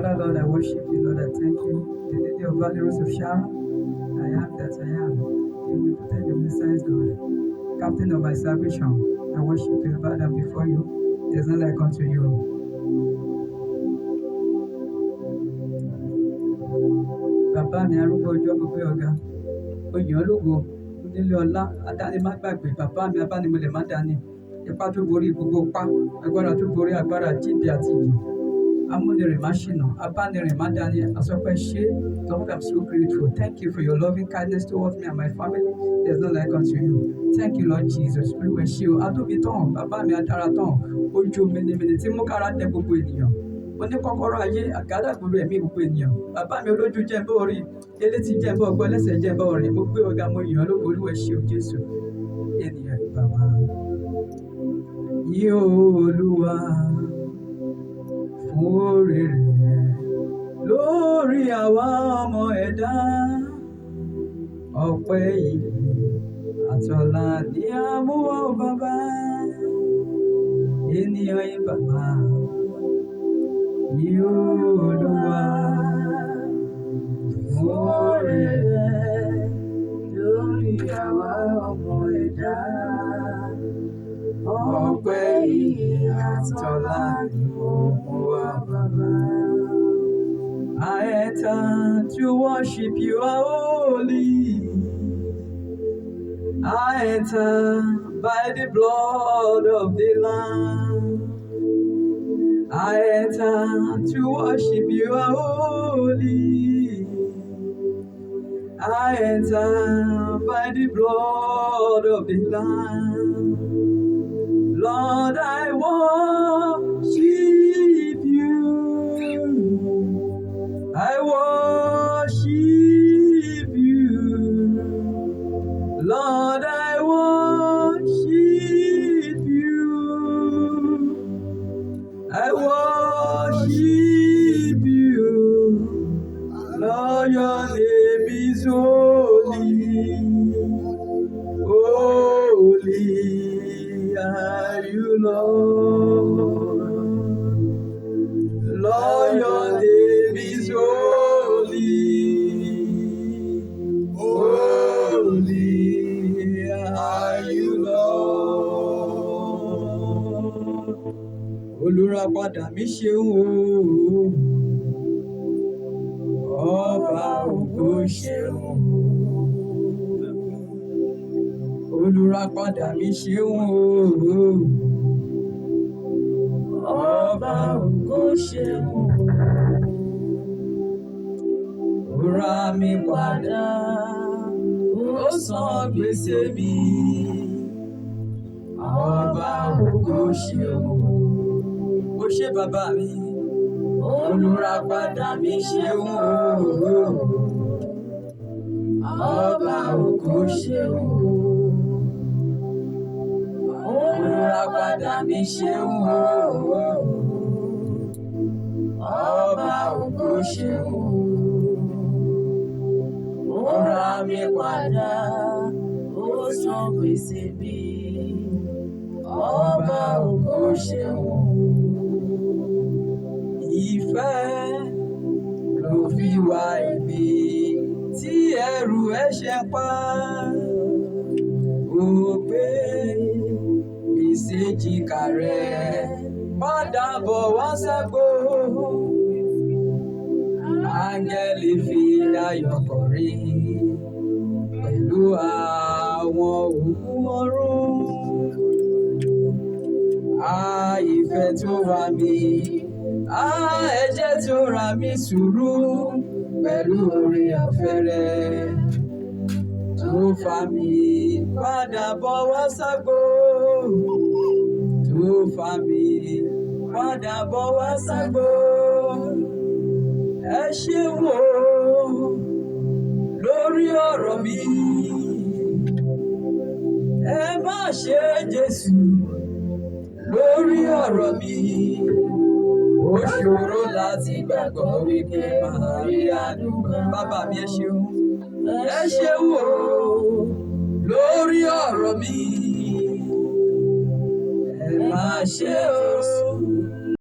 Father, Lord, I worship you, Lord, I thank you. The lady of Valley Rose of Sharon, I am that I am. The omnipotent, omniscient God, captain of my salvation, I worship you, Father, before you. There's none like unto you. Bàbá mi arúgbó ọjọ́ gbogbo ọ̀gá, oyè ológo, onílé ọlá, adáni má gbàgbé, bàbá mi abánimọ̀lẹ̀ má dání, ipá tó borí gbogbo pá, agbára tó borí agbára jíǹde àti ìyè, amúnirìn má ṣìnà, abánirìn má dání, asọ́pẹ́ ṣé. Lord, I'm so grateful. Thank you for your loving kindness towards me and my family. There's no like unto you. Thank you, Lord Jesus. Olúwa ṣé o, adóbi tán, bàbá mi adára tán, ojú mìnìmìnì tí mú kára dẹ gbogbo ènìyàn. Oníkọ́kọ́rọ́ ayé àgádágodo ẹ̀mí gbogbo ènìyàn. Bàbá mi olójú jẹ́ ń bọ́ orí, elétí jẹ́ ń bọ́ ọgbọ́n, ẹlẹ́sẹ̀ jẹ́ ń bọ́ orí. Mo gbé ọ̀gá mo yàn lógo, Olúwa ṣé o Jésù. Ènìyàn bàbá. Yí Olúwa fún oore rẹ̀ lórí àwa ọmọ ẹ̀dá. Ọpẹ́ ìyìn àtọlá ni a mú wá o bàbá. Ènìyàn yín bàbá. Yí Olúwa fún oore rẹ̀ lórí àwa ọmọ ẹ̀dá. Ọpẹ́ ìyìn àtọlá ni ó mú wá bàbá. I enter to worship you are holy. I enter by the blood of the Lamb. I enter to worship you are holy. I enter by the blood of the Lamb. Lord, I worship you. I worship you. Lord, I worship you. I worship you. Lord, your name is holy. Holy are you, Lord. Lord, your name is holy. Holy are you, Lord. Olùràpadà mi ṣeun o. Ọba ògo ṣeun. Olùràpadà mi ṣeun o. Ọba ògo ṣeun. Ó rà mí padà, ó san gbèsè mi. Ọba ògo ṣeun. Ó ṣé bàbá mi. Olùràpadà mi ṣeun o. Ọba ògo ṣeun. Olùràpadà mi ṣeun o. Ọba ògo ṣeun. Ó rà mí padà, ó san gbèsè mi. Ọba ògo ṣeun. Ìfẹ́ ló fi wá ibi tí ẹrù ẹ̀ṣẹ̀ pa. Ó gbé ìṣèjìká rẹ̀ padà bọ̀ wá ságbó. Áńgẹ́lì fi ayọ̀ kọrin pẹ̀lú àwọn òkú ọ̀run. Ìfẹ́ tó wá mi, ẹ̀jẹ̀ tó rà mí sùúrù pẹ̀lú oore ọ̀fẹ́ rẹ̀ tó fà mí padà bọ̀ wá ságbó. Tó fà mí padà bọ̀ wá ságbó. Ẹ ṣeun o lórí ọ̀rọ̀ mi. Ẹ má ṣe Jésù lórí ọ̀rọ̀ mi. Ó ṣòro láti gbàgbọ́ wípé màá rí àánú gbà. Bàbá mi ẹ ṣeun. Ẹ ṣeun o lórí ọ̀rọ̀ mi. Ẹ má ṣe o